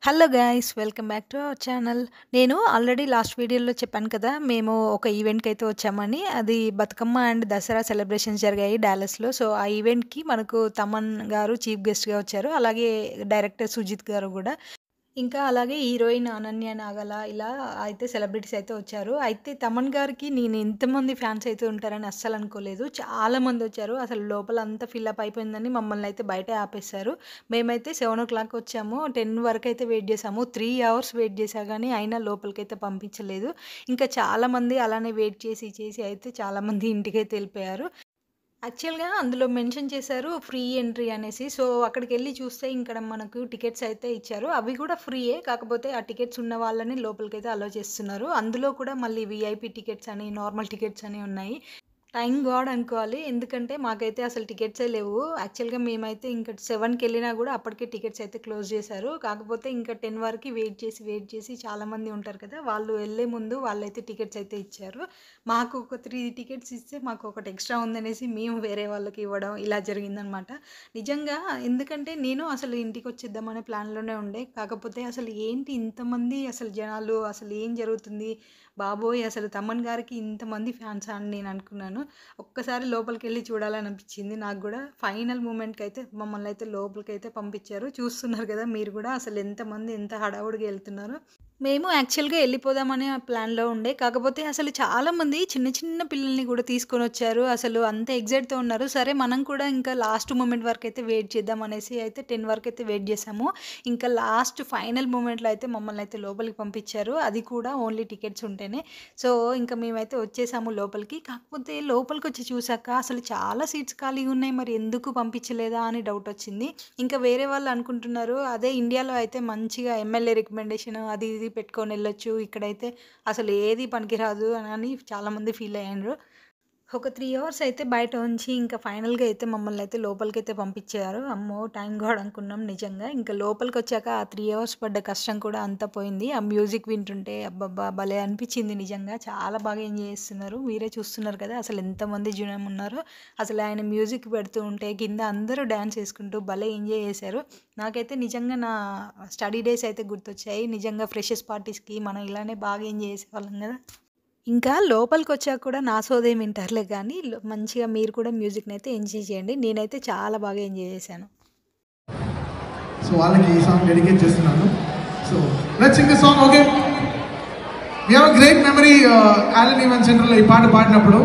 Hello guys welcome back to our channel. నేను already last వీడియోలో చెప్పాను కదా, మేము ఒక ఈవెంట్కి అయితే వచ్చామని. అది బతుకమ్మ అండ్ దసరా సెలబ్రేషన్స్ జరిగాయి డాలస్లో. సో ఆ ఈవెంట్కి మనకు తమన్ గారు చీఫ్ గెస్ట్గా వచ్చారు, అలాగే డైరెక్టర్ సుజిత్ గారు కూడా, ఇంకా అలాగే హీరోయిన్ అనన్య నాగల, ఇలా అయితే సెలబ్రిటీస్ అయితే వచ్చారు. అయితే తమన్ గారికి నేను ఇంతమంది ఫ్యాన్స్ అయితే ఉంటారని అస్సలు అనుకోలేదు. చాలా మంది వచ్చారు. అసలు లోపల అంతా ఫిల్అప్ అయిపోయిందని మమ్మల్ని అయితే బయటే ఆపేశారు. మేమైతే 7:00 వచ్చాము. 10 వరకు అయితే వెయిట్ చేసాము. 3 అవర్స్ వెయిట్ చేశా కానీ అయినా లోపలికైతే పంపించలేదు. ఇంకా చాలామంది అలానే వెయిట్ చేసి చేసి అయితే చాలామంది ఇంటికైతే వెళ్ళిపోయారు. యాక్చువల్‌గా అందులో మెన్షన్ చేశారు ఫ్రీ ఎంట్రీ అనేసి. సో, అక్కడికెళ్ళి చూస్తే ఇక్కడ మనకు టికెట్స్ అయితే ఇచ్చారు. అవి కూడా ఫ్రీయే. కాకపోతే ఆ టికెట్స్ ఉన్న వాళ్ళని లోపలికైతే అలో చేస్తున్నారు. అందులో కూడా మళ్ళీ వీఐపీ టికెట్స్ అని, నార్మల్ టికెట్స్ అని ఉన్నాయి. థాంక్ గాడ్ అనుకోవాలి. ఎందుకంటే మాకైతే అసలు టికెట్సే లేవు. యాక్చువల్‌గా మేమైతే ఇంక 7కెళ్ళినా గూడా అప్పటికే టికెట్స్ అయితే క్లోజ్ చేశారు. కాకపోతే ఇంకా 10 వరకి వెయిట్ చేసి చాలామంది ఉంటారు కదా, వాళ్ళు వెళ్ళే ముందు వాళ్ళైతే టికెట్స్ అయితే ఇచ్చారు. మాకు ఒక 3 టికెట్స్ ఇస్తే మాకు ఒకటి ఎక్స్ట్రా ఉందనేసి మేము వేరే వాళ్ళకి ఇవ్వడం ఇలా జరిగిందనమాట. నిజంగా ఎందుకంటే నేను అసలు ఇంటికొచ్చేద్దామనే ప్లాన్‌లోనే ఉండే. కాకపోతే అసలు ఏంటి ఇంతమంది అసలు జనాలు, అసలు ఏం జరుగుతుంది బాబోయ్! అసలు తమన్ గారికి ఇంతమంది ఫ్యాన్సా అని నేను అనుకున్నాను. ఒక్కసారి లోపలికెళ్ళి చూడాలని అనిపించింది నాకు గూడా. ఫైనల్ మూమెంట్‌కైతే మమ్మల్నయితే లోపలికైతే పంపించారు. చూస్తున్నారు గదా మీరు గూడా, అసలు ఎంతమంది ఎంత హడావుడిగా ఎళ్తున్నారో. మేము యాక్చువల్‌గా ఎళ్ళిపోదామనే ప్లాన్‌లో ఉండే. కాకపోతే అసలు చాలామంది చిన్న చిన్న పిల్లల్ని గూడా తీసుకొనొచ్చారు. అసలు అంత ఎక్సైట్‌తో ఉన్నారు. సరే మనం కూడా ఇంకా లాస్ట్ మూమెంట్ వరకైతే వెయిట్ చేద్దాం అనేసి అయితే 10 వరకైతే వెయిట్ చేసాము. ఇంకా లాస్ట్ ఫైనల్ మూమెంట్‌లో అయితే మమ్మల్నయితే లోపలికి పంపించారు. అది కూడా ఓన్లీ టికెట్స్ ఉంటేనే. సో, ఇంకా మేమైతే వచ్చేసాము లోపలికి. కాకపోతే లోపలికొచ్చి చూసాక అసలు చాలా సీట్స్ ఖాళీగా ఉన్నాయి. మరి ఎందుకు పంపించలేదా అని డౌటొచ్చింది. ఇంకా వేరే వాళ్ళు అనుకుంటున్నారు, అదే ఇండియాలో అయితే మంచిగా ఎమ్మెల్యే రికమెండేషన్ అది ఇది పెట్టుకొని వెళ్ళొచ్చు. ఇక్కడైతే అసలు ఏది పనికిరాదు అని చాలామంది ఫీల్ అయ్యిండ్రు. ఒక 3 అవర్స్ అయితే బయట ఉంచి ఇంకా ఫైనల్‌గా అయితే మమ్మల్ని అయితే లోపలికైతే పంపించారు. అమ్మో! థాంక్ గాడ్ అనుకున్నాం నిజంగా. ఇంకా లోపలికొచ్చాక ఆ 3 అవర్స్ పడ్డ కష్టం కూడా అంతా పోయింది. ఆ మ్యూజిక్ వింటుంటే అబ్బబ్బా! భలే అనిపించింది నిజంగా. చాలా బాగా ఎంజాయ్ చేస్తున్నారు. మీరే చూస్తున్నారు కదా, అసలు ఎంతమంది జనం ఉన్నారో. అసలు ఆయన మ్యూజిక్ పెడుతూ ఉంటే కింద అందరూ డాన్స్ చేసుకుంటూ భలే ఎంజాయ్ చేశారు. నాకైతే నిజంగా నా స్టడీ డేస్ అయితే గుర్తొచ్చాయి. నిజంగా ఫ్రెషర్స్ పార్టీస్‌కి మనం ఇలానే బాగా ఎంజాయ్ చేసేవాళ్ళం కదా. ఇంకా లోపలికొచ్చాక కూడా నా సోదేం వింటారులే గానీ, మంచిగా మీరు కూడా మ్యూజిక్‌నైతే ఎంజాయ్ చేయండి. నేనైతే చాలా బాగా ఎంజాయ్ చేశాను. సో వాళ్ళకి ఈ సాంగ్ డెడికేట్ చేస్తున్నాను. So let's sing the song. Okay, we have a great memory ఆలన్ ఈవెంట్ సెంటర్లో ఈ పాట పాడినప్పుడు.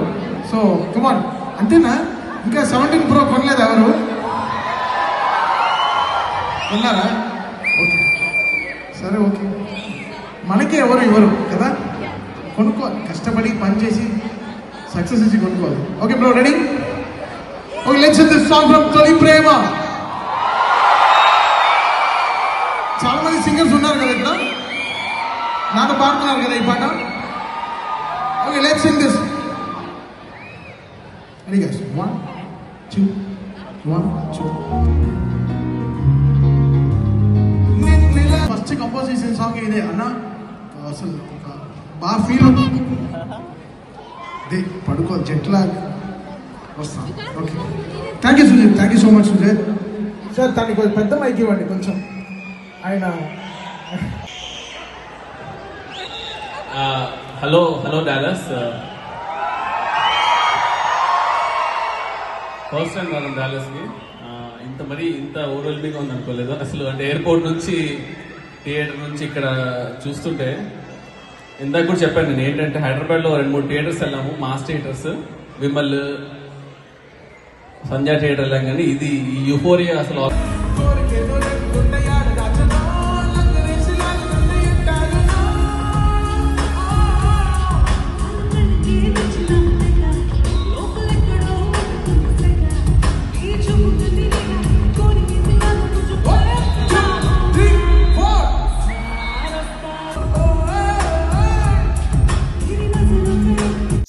సో కమ్ ఆన్, అంతేనా? ఇంకా 17 Pro కొనలేదు ఎవరు? కొన్నారా? ఓకే, సరే ఓకే. మనకి ఎవరు ఇవ్వరు కదా, కొనుక్కోవాలి. కష్టపడి పని చేసి సక్సెస్ ఇచ్చి కొనుక్కోవాలి. Okay bro, ready? Okay, let's Singh this song from తొలి ప్రేమ. చాలా మంది సింగర్స్ ఉన్నారు కదా ఇక్కడ, నాతో పాడుతున్నారు కదా ఈ పాట. Okay, let's Singh this. Ready guys? 1 2 1 2. First compose చేసిన సాంగ్ ఇదే అన్న. అసలు బాగా ఫీల్ అవుతుంది. అదే పడుకో, జెట్లా వస్తాం. Okay, thank you Sujith, thank you so much Sujith. Sir దానికి కొంచెం పెద్ద మైక్ ఇవ్వండి కొంచెం. ఆయన హలో డాలస్. ఫస్ట్ టైం రాను డాలస్కి. ఇంత ఓవర్వెల్మింగ్ ఉంది అనుకోలేదు అసలు. అంటే ఎయిర్పోర్ట్ నుంచి, థియేటర్ నుంచి ఇక్కడ చూస్తుంటే, ఇందాక కూడా చెప్పాను నేను ఏంటంటే హైదరాబాద్లో 2-3 థియేటర్స్ వెళ్ళాము, మాస్ థియేటర్స్, విమల్, సంధ్యా థియేటర్ వెళ్ళాం. కానీ ఇది యూఫోరియా అసలు.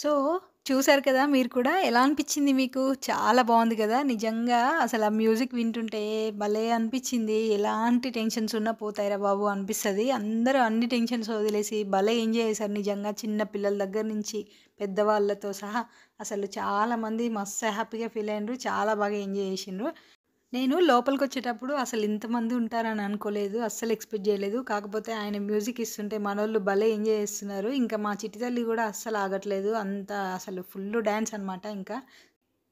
సో, చూసారు కదా మీరు కూడా. ఎలా అనిపించింది మీకు? చాలా బాగుంది కదా నిజంగా. అసలు ఆ మ్యూజిక్ వింటుంటే భలే అనిపించింది. ఎలాంటి టెన్షన్స్ ఉన్నా పోతాయిరా బాబు అనిపిస్తుంది. అందరూ అన్ని టెన్షన్స్ వదిలేసి భలే ఎంజాయ్ చేశారు నిజంగా. చిన్న పిల్లల దగ్గర నుంచి పెద్దవాళ్ళతో సహా అసలు చాలామంది మస్తు హ్యాపీగా ఫీల్ అయ్యిండ్రు. చాలా బాగా ఎంజాయ్ చేసిండ్రు. నేను లోపలికొచ్చేటప్పుడు అసలు ఇంతమంది ఉంటారని అనుకోలేదు. అస్సలు ఎక్స్‌పెక్ట్ జేయలేదు. కాకపోతే ఆయన మ్యూజిక్ ఇస్తుంటే మనోళ్ళు భలే ఎంజాయ్ చేస్తున్నారు. ఇంకా మా చిట్టి తల్లి గూడా అస్సలు ఆగట్లేదు. అంతా అసలు ఫుల్లు డాన్స్ అనమాట ఇంకా.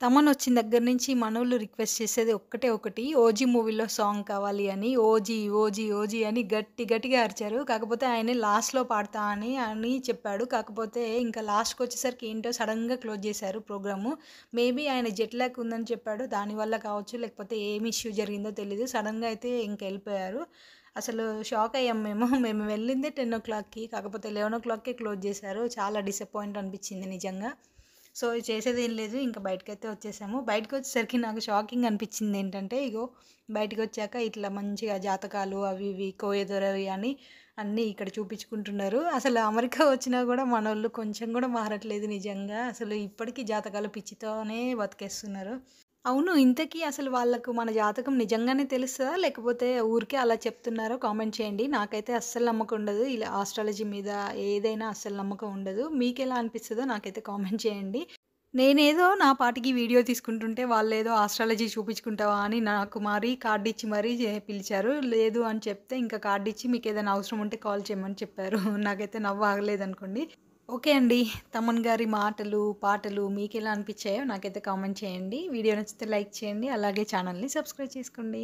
తమనొచ్చిన దగ్గర నుంచి మనోళ్ళు రిక్వెస్ట్ చేసేది ఒక్కటే ఒకటి 'ఓజీ' మూవీలో సాంగ్ కావాలి అని. 'ఓజీ, ఓజీ, ఓజీ' అని గట్టిగా అరిచారు. కాకపోతే ఆయన లాస్ట్‌లో పాడతా అని చెప్పాడు. కాకపోతే ఇంకా లాస్ట్‌కొచ్చేసరికి ఏంటో సడెన్‌గా క్లోజ్ చేశారు ప్రోగ్రాము. మేబీ ఆయన జెట్ లాగ్ ఉందని చెప్పాడు. దానివల్ల కావచ్చు, లేకపోతే ఏమి ఇష్యూ జరిగిందో తెలీదు. సడెన్‌గా అయితే ఇంక ఎళ్ళిపోయారు. అసలు షాక్ అయ్యాం మేము. మేము వెళ్ళిందే 10:00కి కాకపోతే 11:00కే క్లోజ్ చేశారు. చాలా డిసప్పాయింట్ అనిపించింది నిజంగా. సో, చేసేదేం లేదు. ఇంక బయటకైతే వచ్చేసాము. బయటకొచ్చేసరికి నాకు షాకింగ్ అనిపించిందేంటంటే, ఇగో బయటికొచ్చాక ఇట్లా మంచిగా జాతకాలు అవి ఇవి కోయదొరవి అని అన్నీ ఇక్కడ చూపించుకుంటున్నారు. అసలు అమెరికా వచ్చినా గూడా మనోళ్ళు కొంచెం గూడా మారట్లేదు నిజంగా. అసలు ఇప్పటికి జాతకాల పిచ్చితోనే బతికేస్తున్నారు. అవును. ఇంతకీ అసలు వాళ్ళకు మన జాతకం నిజంగానే తెలుస్తదా? లేకపోతే ఊరికే అలా చెప్తున్నారో కామెంట్ చేయండి. నాకైతే అస్సలు నమ్మకం ఉండదు. ఇలా ఆస్ట్రాలజీ మీద ఏదైనా అస్సలు నమ్మకం ఉండదు. మీకెలా అనిపిస్తదో నాకైతే కామెంట్ చేయండి. నేనేదో నా పాటికి వీడియో తీసుకుంటుంటే వాళ్ళేదో ఆస్ట్రాలజీ చూపించుకుంటావా అని నాకు మరీ కార్డిచ్చి మరీ పిలిచారు. లేదు అని చెప్తే ఇంకా కార్డిచ్చి మీకేదైనా అవసరం ఉంటే కాల్ చేయమని చెప్పారు. నాకైతే నవ్వు ఆగలేదనుకోండి. ఓకే అండి. తమన్ గారి మాటలు, పాటలు మీకెలా అనిపిచ్చాయో నాకైతే కామెంట్ చేయండి. వీడియో నచ్చితే లైక్ చేయండి. అలాగే ఛానల్‌ని సబ్స్క్రైబ్ చేసుకోండి.